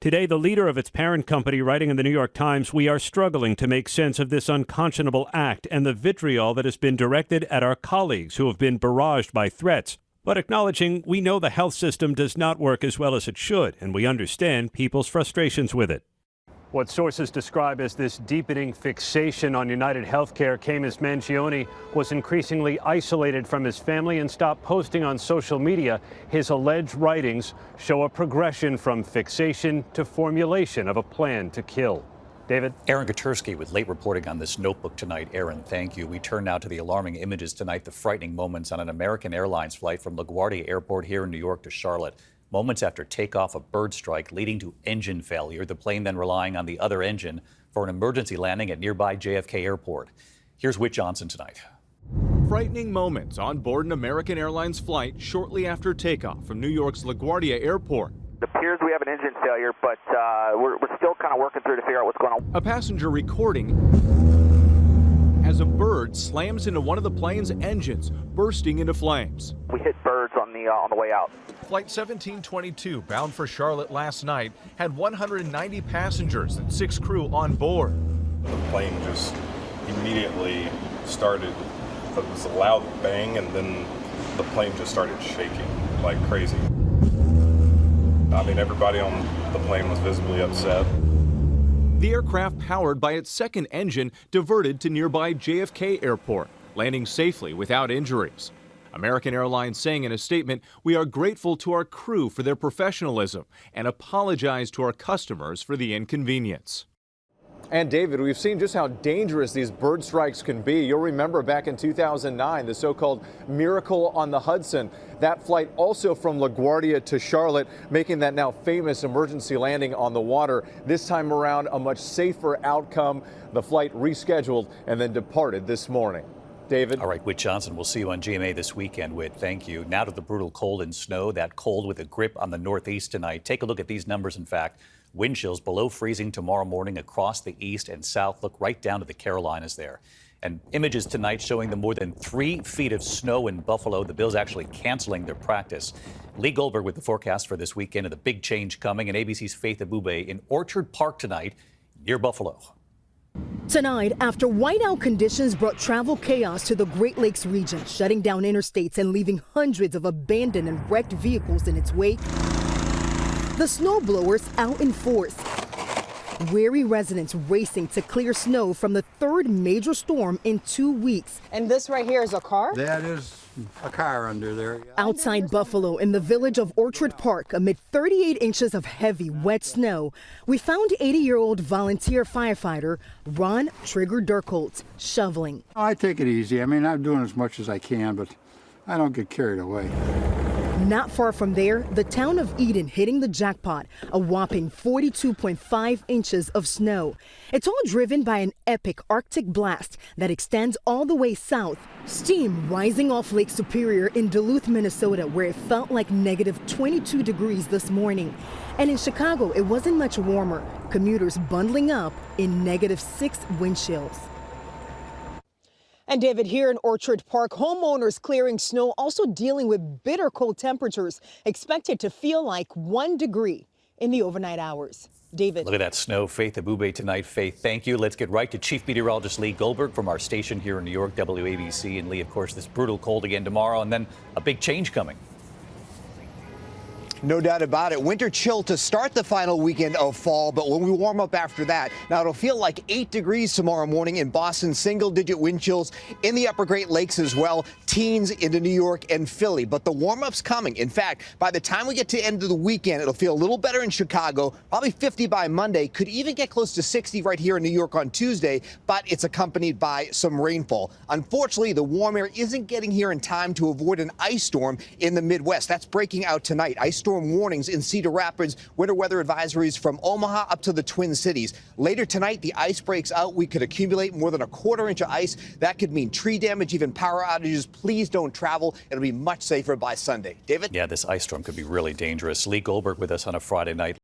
Today, the leader of its parent company writing in the New York Times, "We are struggling to make sense of this unconscionable act and the vitriol that has been directed at our colleagues who have been barraged by threats," but acknowledging, "We know the health system does not work as well as it should, and we understand people's frustrations with it." What sources describe as this deepening fixation on United Healthcare came as Mangione was increasingly isolated from his family and stopped posting on social media. His alleged writings show a progression from fixation to formulation of a plan to kill. David? Aaron Katersky with late reporting on this notebook tonight. Aaron, thank you. We turn now to the alarming images tonight, the frightening moments on an American Airlines flight from LaGuardia Airport here in New York to Charlotte. Moments after takeoff, a bird strike leading to engine failure, the plane then relying on the other engine for an emergency landing at nearby JFK Airport. Here's Whit Johnson tonight. Frightening moments on board an American Airlines flight shortly after takeoff from New York's LaGuardia Airport. It appears we have an engine failure, but we're still kind of working through to figure out what's going on. A passenger recording as a bird slams into one of the plane's engines, bursting into flames. We hit birds on the way out. Flight 1722, bound for Charlotte last night, had 190 passengers and 6 crew on board. The plane just immediately started, it was a loud bang, and then the plane just started shaking like crazy. I mean, everybody on the plane was visibly upset. The aircraft, powered by its second engine, diverted to nearby JFK Airport, landing safely without injuries. American Airlines saying in a statement, "We are grateful to our crew for their professionalism and apologize to our customers for the inconvenience." And David, we've seen just how dangerous these bird strikes can be. You'll remember back in 2009, the so-called Miracle on the Hudson. That flight also from LaGuardia to Charlotte, making that now famous emergency landing on the water. This time around, a much safer outcome. The flight rescheduled and then departed this morning. David? All right, Whit Johnson, we'll see you on GMA this weekend, Whit. Thank you. Now to the brutal cold and snow, that cold with a grip on the Northeast tonight. Take a look at these numbers, in fact. Wind chills below freezing tomorrow morning across the east and south. Look right down to the Carolinas there. And images tonight showing the more than 3 feet of snow in Buffalo. The Bills actually canceling their practice. Lee Goldberg with the forecast for this weekend and the big change coming. And ABC's Faith Abube in Orchard Park tonight near Buffalo. Tonight, after whiteout conditions brought travel chaos to the Great Lakes region, shutting down interstates and leaving hundreds of abandoned and wrecked vehicles in its wake, the snowblowers out in force. Weary residents racing to clear snow from the third major storm in 2 weeks. And this right here is a car? That is a car under there. Outside Buffalo, in the village of Orchard Park, amid 38 inches of heavy, wet snow, we found 80-year-old volunteer firefighter Ron Trigger Dirkholtz shoveling. I take it easy. I mean, I'm doing as much as I can, but I don't get carried away. Not far from there, the town of Eden hitting the jackpot, a whopping 42.5 inches of snow. It's all driven by an epic Arctic blast that extends all the way south. Steam rising off Lake Superior in Duluth, Minnesota, where it felt like negative 22 degrees this morning. And in Chicago, it wasn't much warmer. Commuters bundling up in -6 wind chills. And David, here in Orchard Park, homeowners clearing snow, also dealing with bitter cold temperatures, expected to feel like 1 degree in the overnight hours. David. Look at that snow. Faith Abube tonight. Faith, thank you. Let's get right to Chief Meteorologist Lee Goldberg from our station here in New York, WABC. And Lee, of course, this brutal cold again tomorrow, and then a big change coming. No doubt about it. Winter chill to start the final weekend of fall, but when we warm up after that, now it'll feel like 8 degrees tomorrow morning in Boston, single-digit wind chills in the upper Great Lakes as well, teens into New York and Philly. But the warm-up's coming. In fact, by the time we get to the end of the weekend, it'll feel a little better in Chicago, probably 50 by Monday, could even get close to 60 right here in New York on Tuesday, but it's accompanied by some rainfall. Unfortunately, the warm air isn't getting here in time to avoid an ice storm in the Midwest. That's breaking out tonight. Ice storm warnings in Cedar Rapids, winter weather advisories from Omaha up to the Twin Cities. Later tonight, the ice breaks out. We could accumulate more than a quarter inch of ice. That could mean tree damage, even power outages. Please don't travel. It'll be much safer by Sunday. David? Yeah, this ice storm could be really dangerous. Lee Goldberg with us on a Friday night.